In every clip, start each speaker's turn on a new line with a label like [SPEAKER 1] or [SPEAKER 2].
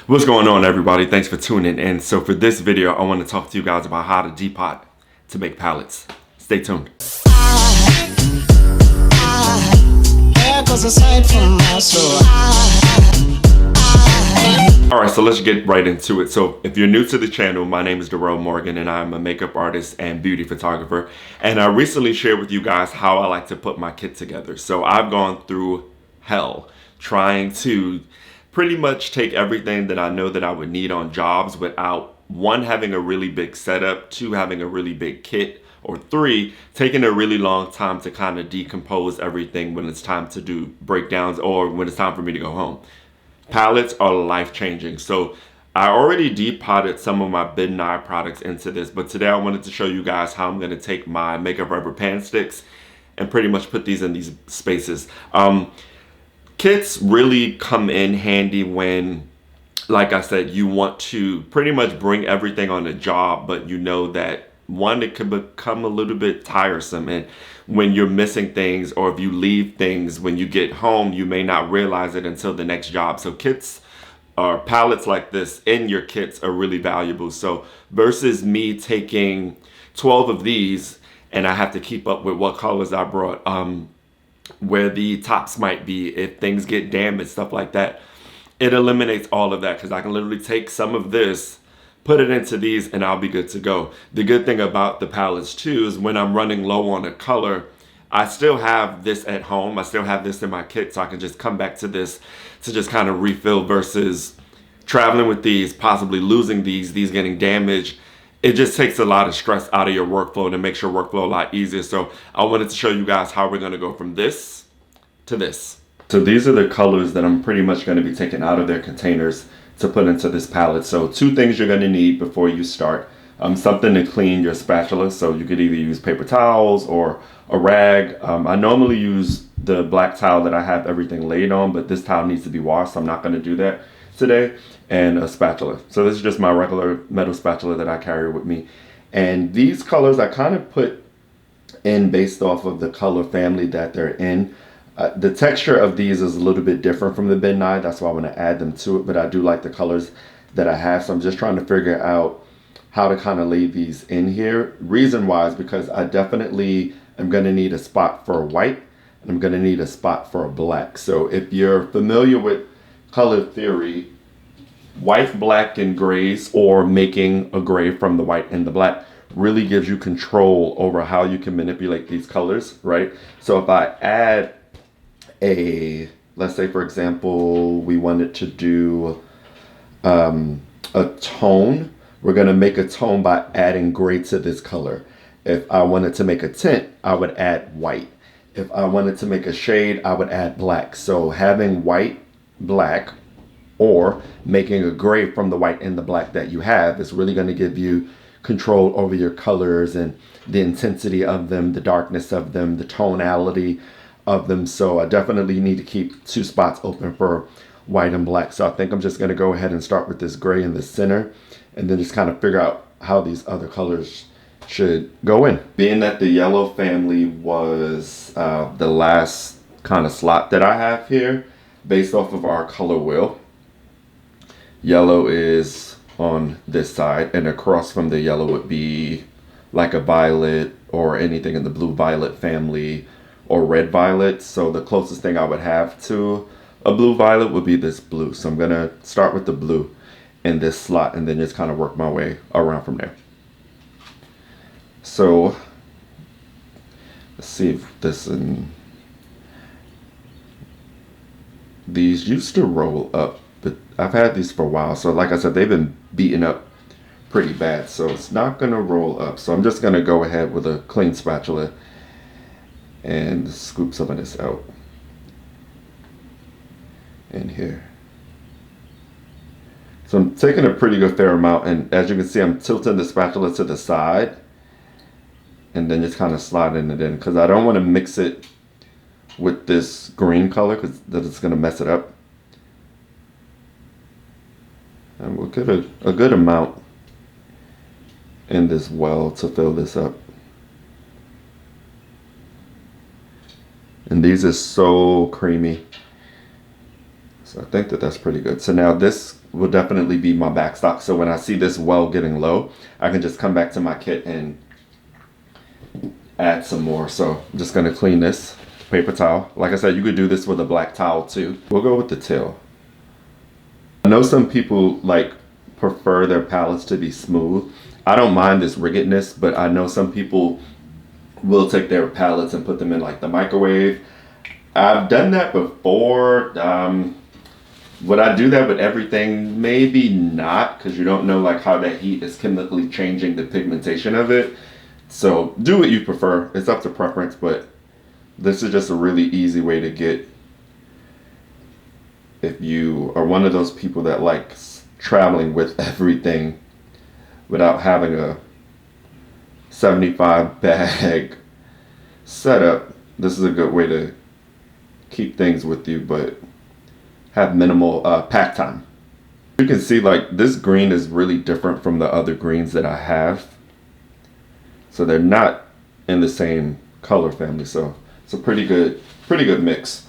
[SPEAKER 1] What's going on, everybody? Thanks for tuning in. So for this video, I want to talk to you guys about how to depot to make palettes. Stay tuned. Alright, so let's get right into it. So if you're new to the channel, my name is Durell Morgan and I'm a makeup artist and beauty photographer. And I recently shared with you guys how I like to put my kit together. So I've gone through hell trying to pretty much take everything that I know that I would need on jobs without, one, having a really big setup, two, having a really big kit, or three, taking a really long time to kind of decompose everything when it's time to do breakdowns or when it's time for me to go home. Palettes are life-changing. So I already depotted some of my Ben and I products into this, but today I wanted to show you guys how I'm going to take my makeup rubber pan sticks and pretty much put these in these spaces. Kits really come in handy when, like I said, you want to pretty much bring everything on the job, but you know that, one, it could become a little bit tiresome, and when you're missing things or if you leave things when you get home, you may not realize it until the next job. So kits or palettes like this in your kits are really valuable. So versus me taking 12 of these and I have to keep up with what colors I brought, where the tops might be, if things get damaged, stuff like that, it eliminates all of that because I can literally take some of this, put it into these, and I'll be good to go. The good thing about the palettes too is when I'm running low on a color, I still have this at home. I still have this in my kit, so I can just come back to this to just kind of refill versus traveling with these, possibly losing these getting damaged. It just takes a lot of stress out of your workflow and it makes your workflow a lot easier. So I wanted to show you guys how we're going to go from this to this. So these are the colors that I'm pretty much going to be taking out of their containers to put into this palette. So two things you're going to need before you start. Something to clean your spatula. So you could either use paper towels or a rag. I normally use the black towel that I have everything laid on, but this towel needs to be washed, so I'm not going to do that today. And a spatula. So this is just my regular metal spatula that I carry with me. And these colors I kind of put in based off of the color family that they're in. The texture of these is a little bit different from the Ben and I. That's why I want to add them to it. But I do like the colors that I have. So I'm just trying to figure out how to kind of lay these in here. Reason why is because I definitely am going to need a spot for a white. And I'm going to need a spot for a black. So if you're familiar with color theory, white, black, and grays, or making a gray from the white and the black, really gives you control over how you can manipulate these colors, right? So if I add let's say for example, we wanted to do a tone, we're gonna make a tone by adding gray to this color. If I wanted to make a tint, I would add white. If I wanted to make a shade, I would add black. So having white, black, or making a gray from the white and the black that you have is really going to give you control over your colors and the intensity of them, the darkness of them, the tonality of them. So I definitely need to keep two spots open for white and black. So I think I'm just going to go ahead and start with this gray in the center and then just kind of figure out how these other colors should go in. Being that the yellow family was the last kind of slot that I have here based off of our color wheel, yellow is on this side, and across from the yellow would be like a violet or anything in the blue violet family or red violet. So the closest thing I would have to a blue violet would be this blue. So I'm gonna start with the blue in this slot and then just kind of work my way around from there. So let's see if this and these used to roll up, but I've had these for a while. So like I said, they've been beaten up pretty bad. So it's not going to roll up. So I'm just going to go ahead with a clean spatula and scoop some of this out in here. So I'm taking a pretty good fair amount. And as you can see, I'm tilting the spatula to the side and then just kind of sliding it in because I don't want to mix it with this green color because it's going to mess it up. And we'll get a good amount in this well to fill this up. And these are so creamy. So I think that that's pretty good. So now this will definitely be my backstop. So when I see this well getting low, I can just come back to my kit and add some more. So I'm just gonna clean this paper towel. Like I said, you could do this with a black towel too. We'll go with the tail. I know some people like prefer their palettes to be smooth. I don't mind this riggedness, but I know some people will take their palettes and put them in like the microwave. I've done that before. Would I do that with everything? Maybe not, because you don't know like how that heat is chemically changing the pigmentation of it. So do what you prefer. It's up to preference, but this is just a really easy way to get, if you are one of those people that likes traveling with everything without having a 75 bag setup, this is a good way to keep things with you, but have minimal pack time. You can see like this green is really different from the other greens that I have. So they're not in the same color family. So it's a pretty good mix.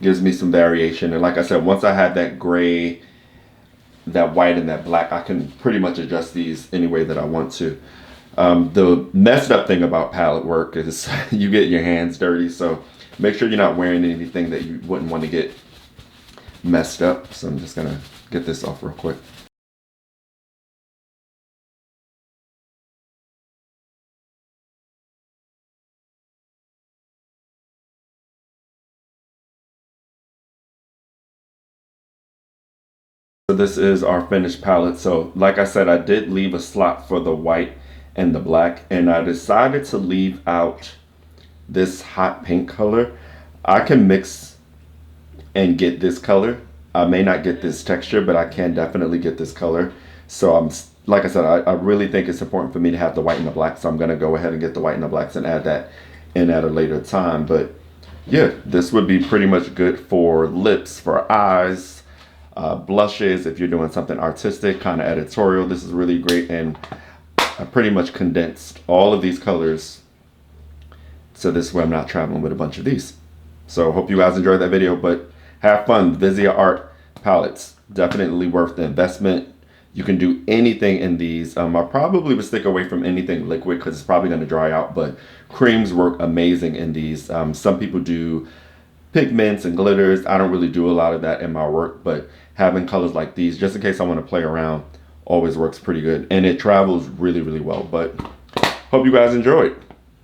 [SPEAKER 1] Gives me some variation. And like I said, once I have that gray, that white, and that black, I can pretty much adjust these any way that I want to. The messed up thing about palette work is you get your hands dirty. So make sure you're not wearing anything that you wouldn't want to get messed up. So I'm just gonna get this off real quick. So this is our finished palette. So like I said, I did leave a slot for the white and the black, and I decided to leave out this hot pink color. I can mix and get this color. I may not get this texture, but I can definitely get this color. So like I said, I really think it's important for me to have the white and the black. So I'm gonna go ahead and get the white and the blacks and add that in at a later time. But yeah, this would be pretty much good for lips, for eyes, blushes. If you're doing something artistic, kind of editorial, this is really great. And I pretty much condensed all of these colors, so this way I'm not traveling with a bunch of these. So hope you guys enjoyed that video, but have fun. Vizia Art palettes, definitely worth the investment. You can do anything in these. I probably would stick away from anything liquid because it's probably going to dry out, but creams work amazing in these. Some people do pigments and glitters. I don't really do a lot of that in my work, but having colors like these, just in case I want to play around, always works pretty good. And it travels really, really well. But hope you guys enjoyed.